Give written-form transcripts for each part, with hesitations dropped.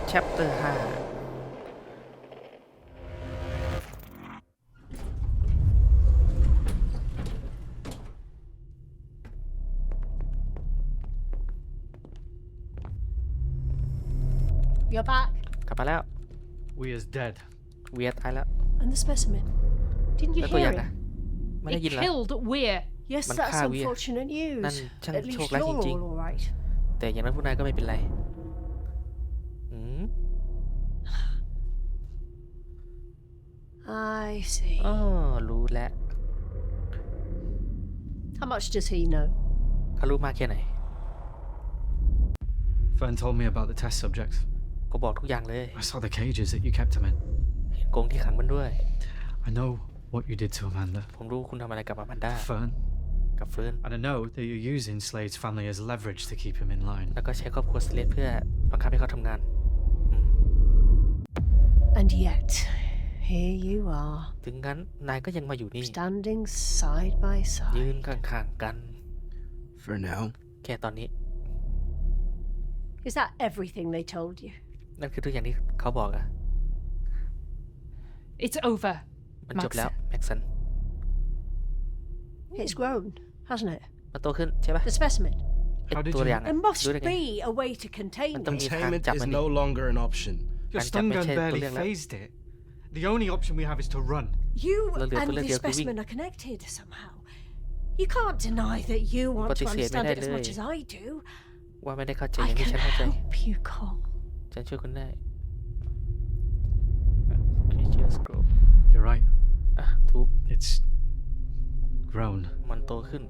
chapter 5 You're back. กลับมาแล้ว Weir's dead. เวียตายแล้ว And the specimen. Didn't you แล้วตัวอ hear ย่าง him? อะไม่ได้ยิน It แล้ว killed Weir. Yes, Man that'sฆ่า Weir unfortunate news. นั่นช่าง At โช least คร้าย you're จริง all right. ๆแต่อย่างนั้นพวกนายก็ไม่เป็นไรI see. อ๋อรู้แล้ว How much does he know? เขารู้มากแค่ไหน Fern told me about the test subjects. ก็บอกทุกอย่างเลย I saw the cages that you kept him in. เห็นกรงที่ขังมันด้วย I know what you did to Amanda. ผมรู้คุณทำอะไรกับอแมนดา Fern. กับเฟิร์น And I know that you're using Slade's family as leverage to keep him in line. แล้วก็ใช้ครอบครัวสเลดเพื่อบังคับให้เขาทำงาน And yet, here you are, ถึงงั้นนายก็ยังมาอยู่นี่ standing side by ยืน side. ข้างๆกัน For now. แค่ตอนนี้ Is that everything they told you? นั่นคือทุกอย่างที่เขาบอกอะ It's over. มันจบแล้วแม็กซัน It's grown, hasn't it? มันโตขึ้นใช่ปะ The specimen. ไอ้ How did ตัว you- อย่างอะ There must รู้ได้ไง be a way to contain มันต้อง it. มีทาง Containment จับ is มัน no longer an option. Your And stun gun Jack barely Mitchell phased it. The only option we have is to run. You Look, and look, the look, specimen are connected somehow. You can't deny that you want to Pati-siya, understand it as may much as dali. I do. ว่าไม่ได้เข้าใจอ I ย่างที่ can ฉันเข้าใจ help you, Cole. ฉันช่วยคุณได้ Creatures grow You're right. อ่ะทุก It's grown. มันโตขึ้น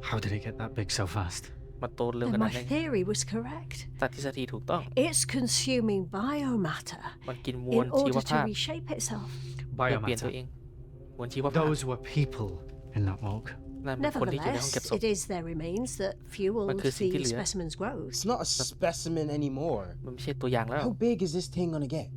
How did it get that big so fast? มันโตเร็ว Then ขนาด my ไหน theory was correct. ตัดทฤษฎีถูกต้อง It's consuming biomatter มันกินมวล in ชีว order ภา to พ reshape itself. เพื่อเปลี่ยนตัว Biomatter. เองมวลชีวภาพ Those were people in that morgue. นั่นเป็นคนที่อยู่ในห้องเก็บ Nevertheless, ศพ it is their remains that fueled Man,คือสิ่งที่ the เหลือ specimen's growth. It's not a specimen anymore. มันไม่ใช่ตัวอย่างแล้ว How big is this thing gonna get?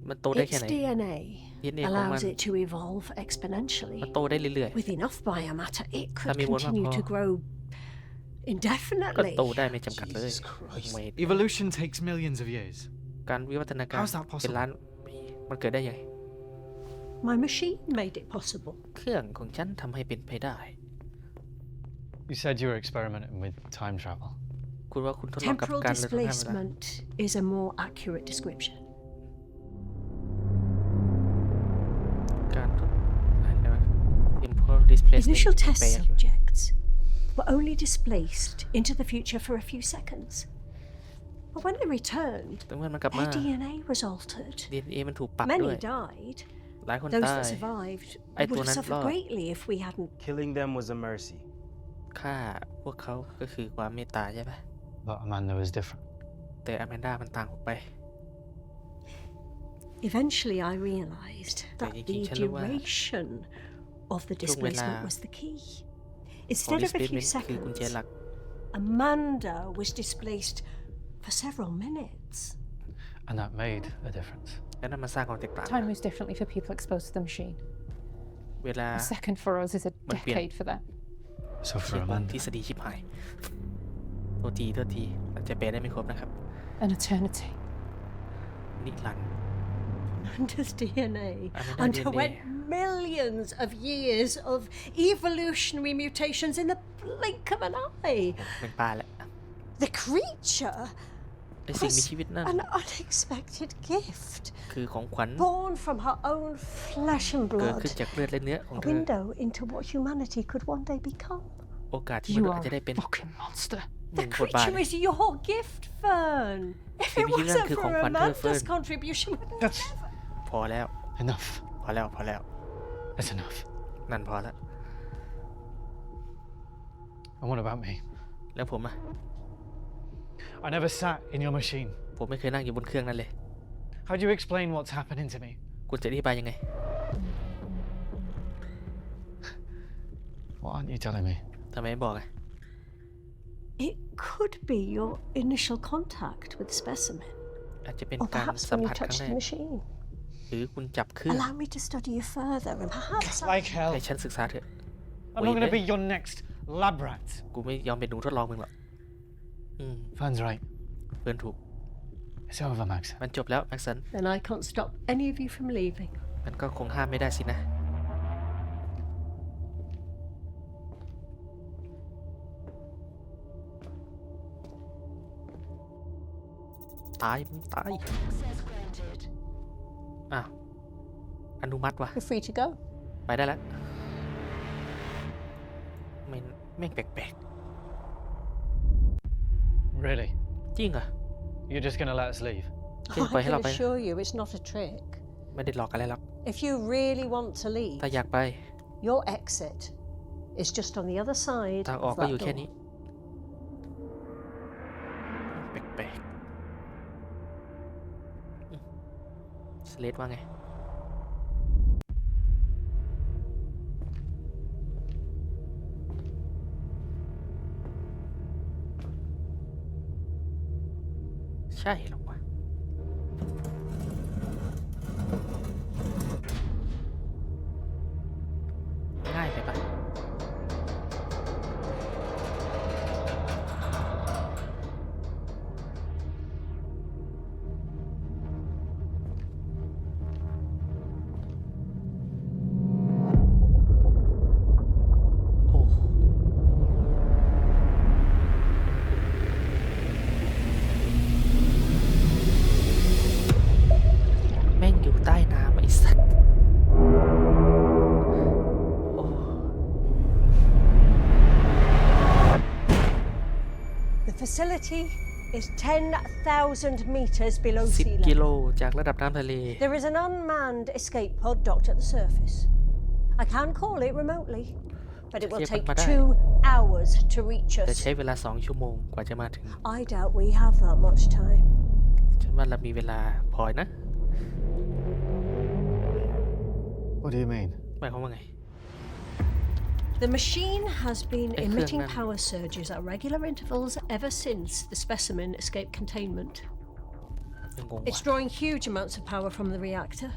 มันโตได้แค่ Its ไหน DNA DNA ของมัน allows it to evolve exponentially. มันโตได้เรื่อย With enough biomatter, it could ถ้ามีมวลมาก continue พอ to grow ๆ ก็ indefinitely. โตได้ไม่จำกัดเลย Jesus Christ. ไม่ Evolution takes millions of years. การวิวัฒนาการ How's that possible? เป็นล้านปีมันเกิดได้ยังไง My machine made it possible. เครื่องของฉันทำให้เป็นไปได้ You said you were experimenting with time travel. คุณว่าคุณทดลองกับ Temporal การเดินทางเวลา displacement is a more accurate description. การทดอะไรวะ temporal displacement Initial แปล test ยังไง subjects were only displaced into the future for a few seconds. But when they returned, แต่เมื่อมันกลับมา their DNA was altered. DNA มันถูกปรับด้วย Many died. หลายคน Those ตาย that survived Ai would tuan have nan suffered lo. greatly if we hadn't. Killing them was a mercy. ฆ่าพวกเขาก็คือความเมตตาใช่ปะ But Amanda was different. แต่อแมนดามันต่างออกไป Eventually, I realized that Jadi the cincin luar. duration of the Chung displacement wala. was the key. ของ Instead of a few displacement คือกุญแจ seconds, หลัก Amanda was displaced for several minutes. And that made a difference. และนั่นมันสร้างความแตกต่าง Time moves differently for people exposed to the machine. เวลา A second for us is aมันเปลี่ยน decade for them. So ใช้ for พวก Amanda, ทฤษฎีชิบหายโทษทีอาจจะแปลได้ไม่ครบนะครับ An eternity. นิรันดร์ Amanda's DNA Amanda underwent millions of years of evolutionary mutations in the blink of an eye. เป็นปลาแหละ The creature ไอสิ่งมี was ชีวิตนั่น an unexpected gift, คือของขวัญ born from her own flesh and เกิด blood, ขึ้นจากเลือดและเนื้อของ a เธอ window into what humanity could one day become. โอกาสที่ม You นุษย์ are อาจจะได้เป็น a fucking monster. ห The นึ่งบทบาท creature is your gift, Fern. If it Maybe you wasn't can for cook one too, Amanda's Fern. contribution, we would that's พอแล้ว enough. พอแล้ว That's enough. นั่นพอแล้ว And what about me? แล้วผมอะ I never sat in your machine. ผมไม่เคยนั่งอยู่บนเครื่องนั้นเลย How do you explain what's happening to me? คุณจะอธิบายยังไง What aren't you telling me? ทำไมไม่บอกอะ It could be your initial contact with the specimen, อาจจะเป็น or การ perhaps สัม when you ผัสครั้ง touched แร the ก machine. หรือคุณจับเครื่อง Allow me to study you further, and perhaps Like hell. ให้ฉันศึกษาเถอะ I'm not going to be your next lab rat. กูไม่ยอมเป็นหนูทดลองมึงหรอก Fern's right. เพื่อนถูก It's over, Max. มันจบแล้วแม็กซัน Then I can't stop any of you from leaving. มันก็คงห้ามไม่ได้สินะตายมึงตายอ้าวอนุมัติว่ะ You're free to go. ไปได้แล้วไม่แม่งแปลก Really? ๆจริงเหรอ You're just gonna let us leave? เช่นปล่อยให้ I เรา can ไป assure you it's not a trick. ไม่ได้หลอกอะไรหรอก If you really want to leave, ถ้าอยากไป your exit is just on the other side ทางออก of ก็ that อยู่แค่ door. นี้แปลกๆสเลดว่าไงใช่หรอวะง่ายไปปะโอ้แม่งอยู่ใต้น้ำไอ้สัตว์โอ้ The facility is 10,000 meters below 10 sea กิโล level. จากระดับน้ำทะเล There is an unmanned escape pod docked at the surface. I can call it remotely, but it will Siapa take yang padai? 2 hours to reach แต่ us. ใช้วลา2 ชั่วโมงกว่าจะมาถึง I doubt we have that much time. ฉันว่าเรามีเวลาพอนะ What do you mean? หมายความว่าไง The machine has been Eh, emitting kailangan- power surges at regular intervals ever since the specimen escaped containment. ยังงง It's ว่ะ drawing huge amounts of power from the reactor.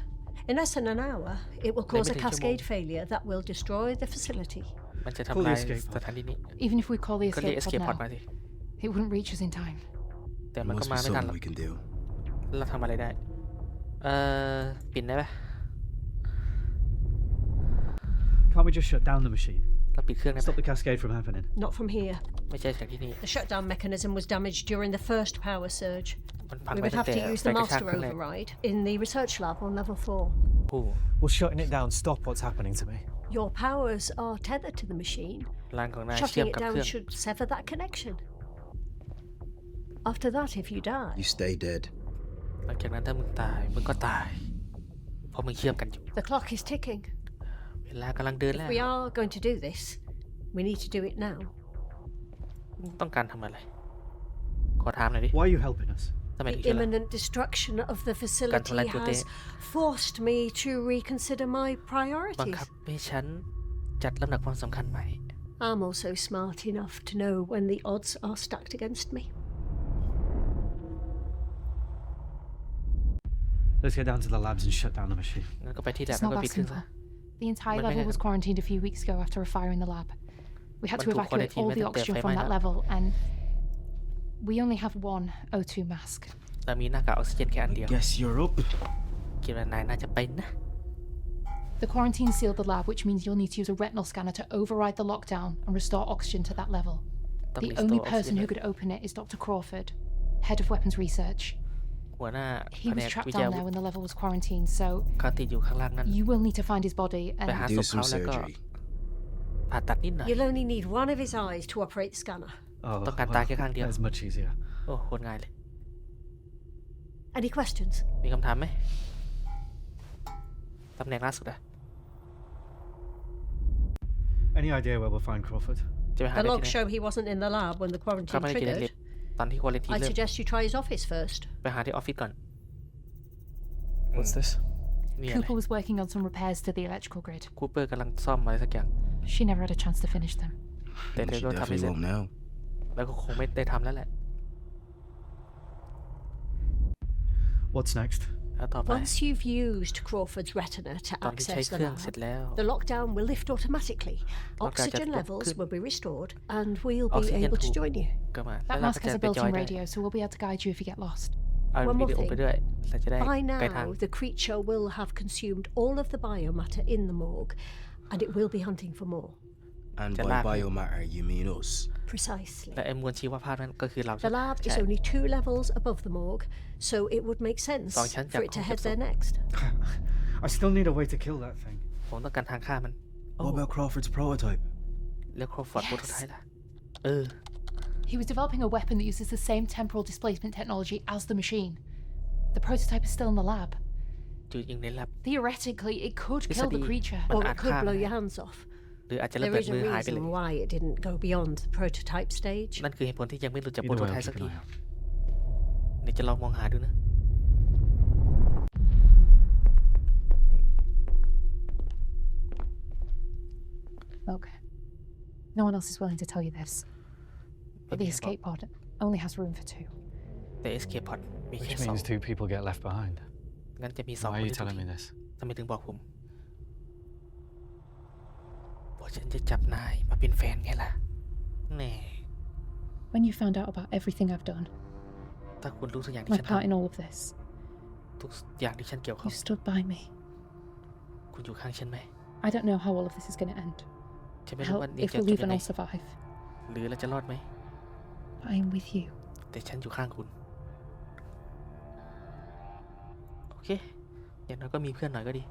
In less than an hour, it will cause a Limited cascade jumbo. failure that will destroy the facility. มันจะ Call ทำ the ลาย escape สถานที่นี้ Even if we call the ก็เรียก escape escape pod pod มา now, สิ it wouldn't reach us in time. แต่ There มันก็ must มา be ไม่ทันหร something อก we can do. เราทำอะไรได้ ปิดได้ปะ Can't we just shut down the machine? เราปิดเครื่องได้ Stop ปะ the cascade from happening? Not from here. ไม่ใช่จากที่นี่ The shutdown mechanism was damaged during the first power surge. มันพัง We ไป would ตั้ง have แต่ to use ไฟ the กระชาก master ครั้งแรก override in the research lab on level 4. ผู้ Will shutting it down stop what's happening to me? Your powers are tethered to the machine. รางของนายเชื่อม Shutting it กับเค down รื่อง should sever that connection. After that, if you die, You stay dead. หลังจากนั้นถ้ามึงตายมึงก็ตายเพราะมึงเชื่อมกันอยู่ the clock is ticking. เวลากำลังเดินแล้ว If we are going to do this, we need to do it now. ต้องการทำอะไร ขอถามหน่อยดิ Why are you helping us? ทำไมถึง The เชื่อเรา imminent destruction of the facility Kantolan has forced me to reconsider my บัง priorities. คับให้ฉันจัดลำดับความสำคัญใหม่ I'm also smart enough to know when the odds are stacked against me. Let's get down to the labs and shut down the machine. งั้นก็ไปที่แลบ It's แล้ว not ก็ that ปิดเครื่องซะ simple. The entire But level maybe- was quarantined a few weeks ago after a fire in the lab. We had to But to evacuate quarantine all with the the oxygen flame from that up. level, and we only have one O2 mask. เรามีหน้ากากออกซิเจนแค่อันเดียว Guess you're up. คิดว่านายน่าจะเป็นนะ The quarantine sealed the lab, which means you'll need to use a retinal scanner to override the lockdown and restore oxygen to that level. ต้อง The restore only person oxygen who could open it is Dr. Crawford, head of weapons research. หัวหน้า He แผน was ก trapped วิจัย down there when the level was quarantined, so เขาติดอยู่ข้างล่างนั่น you will need to find his body ไป and หาศ Do พ some เขาแล้วก็ surgery. ผ่าตัดนิดหน่อย You'll only need one of his eyes to operate the scanner. Oh,ต้องการตาแค่ข้างเดียว that's much easier. โอ้โคตรง่ายเลย Any questions? มีคำถามไหมตำแหน่งล่าสุดอะ Any idea where we'll find Crawford? จะไปหา The ได้ที่ logs ไหน show he wasn't in the lab when the เขา quarantine ไม่ได้กินในลิ triggered. ฟต์ตอนที่ควอลิที I'd เริ่ม suggest you try his office first. ไปหาที่ออฟฟิศก่อน What's this? นี่อะไร Cooper was working on some repairs to the electrical grid. คูเปอร์กำลังซ่อมอะไรสักอย่าง She never had a chance to finish them. แต่ Well, เธอ she ก็ทำไม่ definitely เสร็จ won't now. แล้วก็คงไม่ได้ทำแล้วแหละ What's next? แล้วต่อไป Once you've used Crawford's retina to ตอนที่ใช้ access เค the รื่องเสร็จ lab, แล้ว the lockdown will lift automatically. Lockdown Oxygen just levels could- will be restored, and we'll be Oxygen able to too. join you. ก็มา That แล้วเรา mask ก็จะ has a ไปจอย built-in ได้ radio, so we'll be able to guide you if you get lost. เอา One วิ more ดีโอไป thing. ด้วยเราจะได้ By ไกลทาง now, the creature will have consumed all of the biomatter in the morgue, and it will be hunting for more. And The by lab. biomatter, you mean us. Precisely. และไอ้มวลชีวภาพนั้นก็คือเรา The lab ใช่ is only 2 levels above the morgue, so it would make sense Song Chan for it to head there next. I still need a way to kill that thing. ผมต้องการทางฆ่ามัน What about Crawford's prototype? แล้วครอฟอร์ด Yes. โปรโตไทป์ล่ะ He was developing a weapon that uses the same temporal displacement technology as the machine. The prototype is still in the lab. อยู่ยิงในแลบ Theoretically, it could It's kill a the D. creature. But Or I it could can't, blow man. your hands off. หรืออาจจะระ There เบิด is a มือหายไปเลย reason why it didn't go beyond the prototype stage. นั่นคือเหตุผลที่ยังไม่รู้จักโปร Either โต way, ไท I'll ป์สัก keep ที an eye out. เดี๋ยวจะลองมองหาดูนะ Okay. No one else is willing to tell you this. But the escape pod only has room for 2. แต่ escape pod มีแค่ Which สอง means 2 people get left behind. งั้นจะมีสอง Why ค are น you ที่ถูก telling ทิ้ me ง this? ทำไมถึงบอกผมเพราะฉันจะจับนายมาเป็นแฟนไงล่ะแน่ When you found out about everything I've done, ถ้าคุณรู้ทุกอย่างที่ my ฉัน part in ทำ all of this, ทุกอย่างที่ฉันเกี่ยวข้อง you stood by me. คุณอยู่ข้างฉันไหม I don't know how all of this is going to end. ฉันไม่รู้ How, ว่านี่ if จะ we'll จบ even ยังไง all survive. หรือเราจะรอดไหม But I'm with you. แต่ฉันอยู่ข้างคุณ โอเค อย่างน้อยก็มีเพื่อนหน่อยก็ดี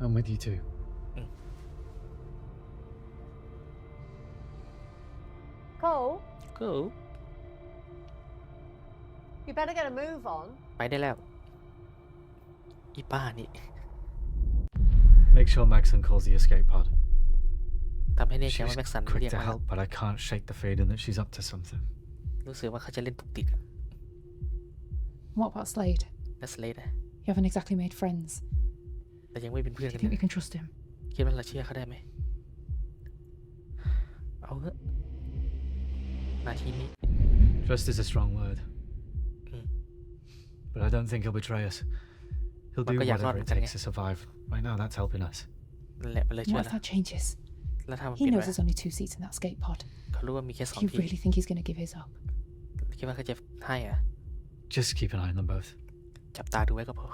I'm with you too. Cole, ก็ you better get a move on. ไปได้แล้ว อีป้านี่ Make sure Maxon calls the escape pod. ทำให้แน่ใจ She's ว่าแม็กซัน quick เรียก to มา help, but I can't shake the feeling that she's up to something. รู้สึกว่าเขาจะเล่นตุกติก What about Slade? และสเลด You haven't exactly made friends. แต่ยังไม่เป็นเพื่อน Do กั you น think เล we ย can trust him? คิดว่าเราเชื่อเขาได้ไหม เอาเถอะนาทีนี้ Trust is a strong word. Mm. But I don't think he'll betray us. He'll do But yeah, whatever not it takes to survive. Right now, that's helping us. นั่นแหละมันเลยเชื่อ What if แล้ว that changes? แล้วถ้ามัน He เปลี่ยน knows ไป there's only 2 seats in that escape pod. เขารู้ว่ามีแค่สอง Do you ที่ really think he's going to give his up? คิดว่าเขาจะให้อ่ะ Just keep an eye on them both. จับตาดูไว้ก็พอ